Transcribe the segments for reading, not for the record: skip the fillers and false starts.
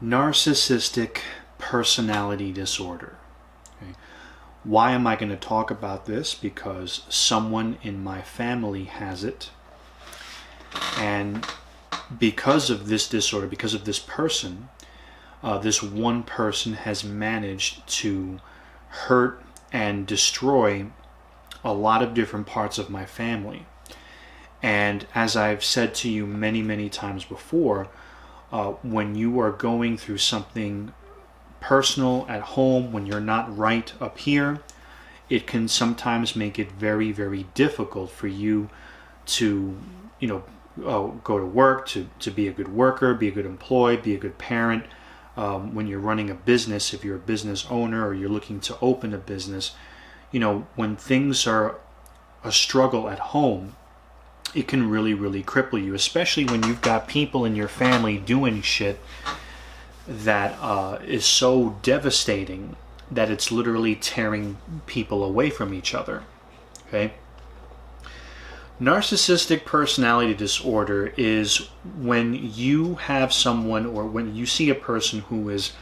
Narcissistic personality disorder. Okay. Why am I going to talk about this? Because someone in my family has it. And because of this disorder, because of this person, this one person has managed to hurt and destroy a lot of different parts of my family. And as I've said to you many, many times before, when you are going through something personal at home, when you're not right up here, it can sometimes make it very, very difficult for you to, go to work, to be a good worker, be a good employee, be a good parent. When you're running a business, if you're a business owner or you're looking to open a business, when things are a struggle at home, it can really, really cripple you, especially when you've got people in your family doing shit that is so devastating that it's literally tearing people away from each other. Okay? Narcissistic personality disorder is when you have someone, or when you see a person who is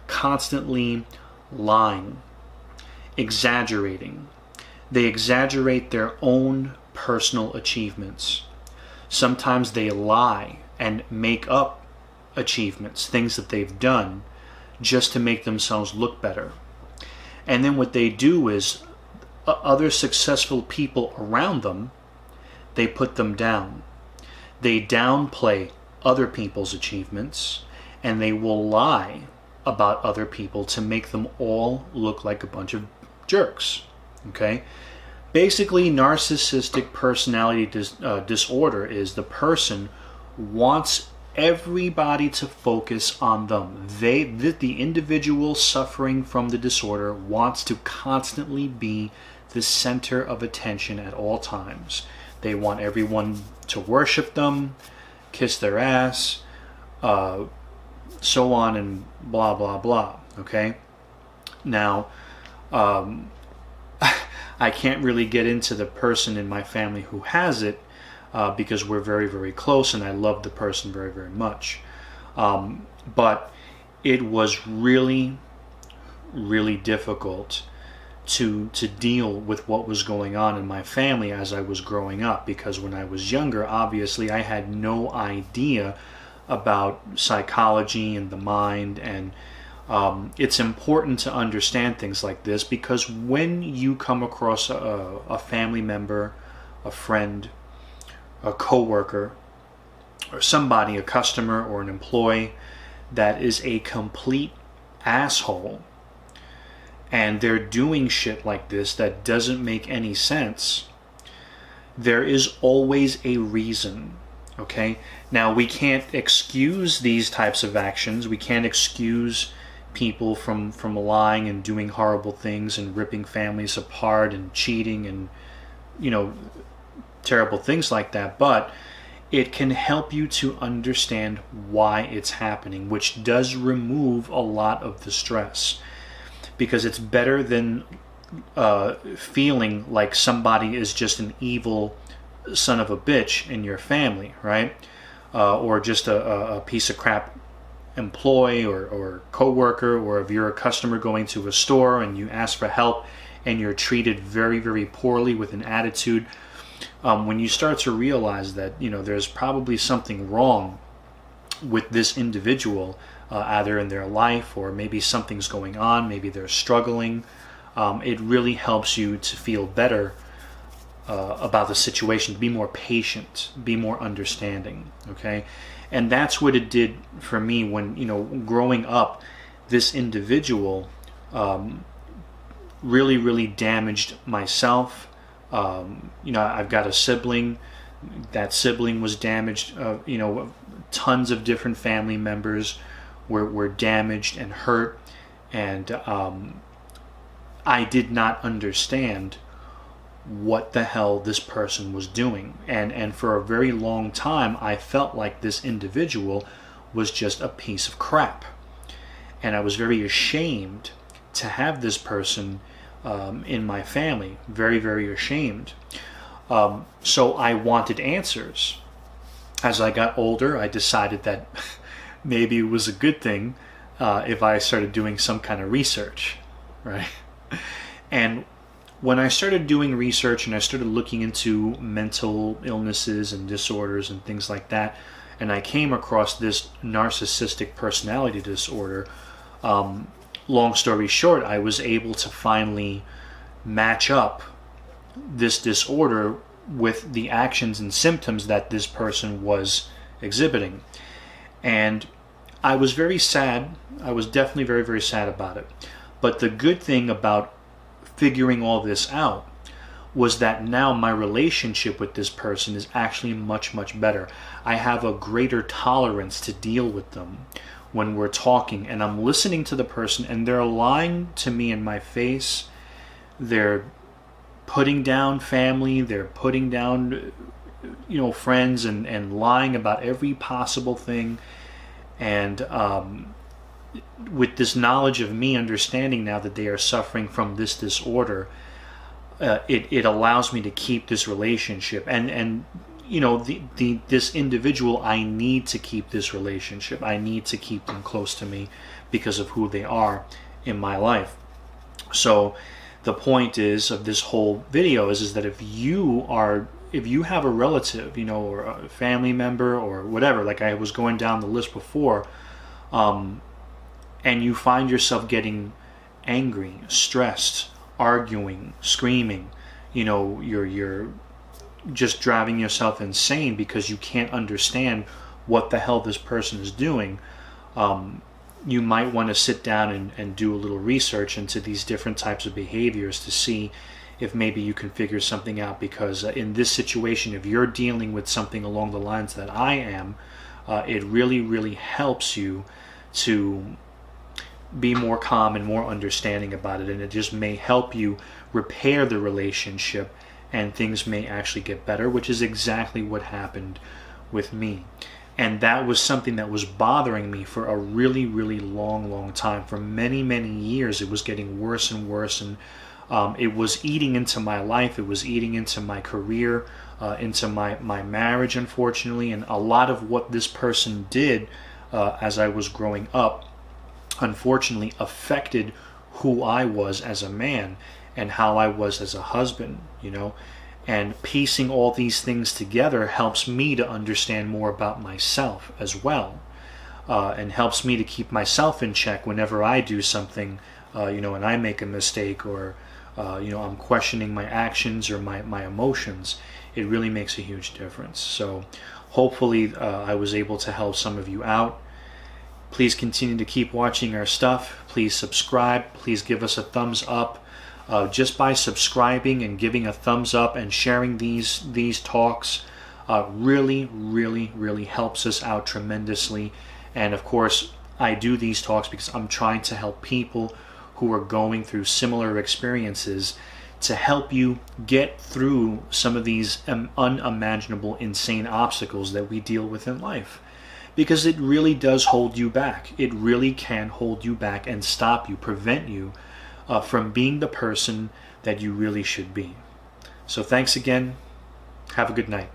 constantly lying, exaggerating. They exaggerate their own personal achievements. Sometimes they lie and make up achievements, things that they've done, just to make themselves look better. And then what they do is other successful people around them, they put them down. They downplay other people's achievements, and they will lie about other people to make them all look like a bunch of jerks. Okay? Basically, narcissistic personality disorder is the person wants everybody to focus on them. The individual suffering from the disorder wants to constantly be the center of attention at all times. They want everyone to worship them, kiss their ass, so on and blah, blah, blah. Okay? Now, I can't really get into the person in my family who has it because we're very, very close and I love the person very, very much. But it was really, really difficult to deal with what was going on in my family as I was growing up, because when I was younger, obviously I had no idea about psychology and the mind, and it's important to understand things like this, because when you come across a family member, a friend, a coworker, or somebody, a customer or an employee that is a complete asshole, and they're doing shit like this that doesn't make any sense, there is always a reason. Okay? Now, we can't excuse these types of actions. We can't excuse people from lying and doing horrible things and ripping families apart and cheating and terrible things like that, but it can help you to understand why it's happening, which does remove a lot of the stress, because it's better than feeling like somebody is just an evil son of a bitch in your family, right? Or just a piece of crap employee or co-worker, or if you're a customer going to a store and you ask for help and you're treated very, very poorly with an attitude, when you start to realize that there's probably something wrong with this individual, either in their life, or maybe something's going on, maybe they're struggling, it really helps you to feel better about the situation, to be more patient, be more understanding. Okay? And that's what it did for me when, growing up, this individual really, really damaged myself. I've got a sibling. That sibling was damaged. Tons of different family members were damaged and hurt. And I did not understand what the hell this person was doing. And for a very long time, I felt like this individual was just a piece of crap. And I was very ashamed to have this person in my family. Very, very ashamed. So I wanted answers. As I got older, I decided that maybe it was a good thing if I started doing some kind of research, right? And when I started doing research and I started looking into mental illnesses and disorders and things like that, and I came across this narcissistic personality disorder, long story short, I was able to finally match up this disorder with the actions and symptoms that this person was exhibiting. And I was very sad. I was definitely very, very sad about it. But the good thing about figuring all this out was that now my relationship with this person is actually much, much better. I have a greater tolerance to deal with them when we're talking, and I'm listening to the person, and they're lying to me in my face. They're putting down family, they're putting down, friends, and lying about every possible thing. And with this knowledge of me understanding now that they are suffering from this disorder, it allows me to keep this relationship. And this individual, I need to keep this relationship. I need to keep them close to me because of who they are in my life. So the point is of this whole video is that if you have a relative, or a family member or whatever, like I was going down the list before, and you find yourself getting angry, stressed, arguing, screaming, you're just driving yourself insane because you can't understand what the hell this person is doing, you might want to sit down and do a little research into these different types of behaviors to see if maybe you can figure something out. Because in this situation, if you're dealing with something along the lines that I am, it really, really helps you to be more calm and more understanding about it, and it just may help you repair the relationship, and things may actually get better, which is exactly what happened with me. And that was something that was bothering me for a really, really long time. For many, many years, it was getting worse and worse, and it was eating into my life. It was eating into my career, into my marriage, unfortunately. And a lot of what this person did as I was growing up, unfortunately, affected who I was as a man and how I was as a husband, And piecing all these things together helps me to understand more about myself as well, and helps me to keep myself in check whenever I do something, and I make a mistake, or I'm questioning my actions or my emotions. It really makes a huge difference. So hopefully I was able to help some of you out. Please continue to keep watching our stuff. Please subscribe. Please give us a thumbs up. Just by subscribing and giving a thumbs up and sharing these talks really, really, really helps us out tremendously. And of course, I do these talks because I'm trying to help people who are going through similar experiences, to help you get through some of these unimaginable, insane obstacles that we deal with in life. Because it really does hold you back. It really can hold you back and stop you, prevent you from being the person that you really should be. So thanks again. Have a good night.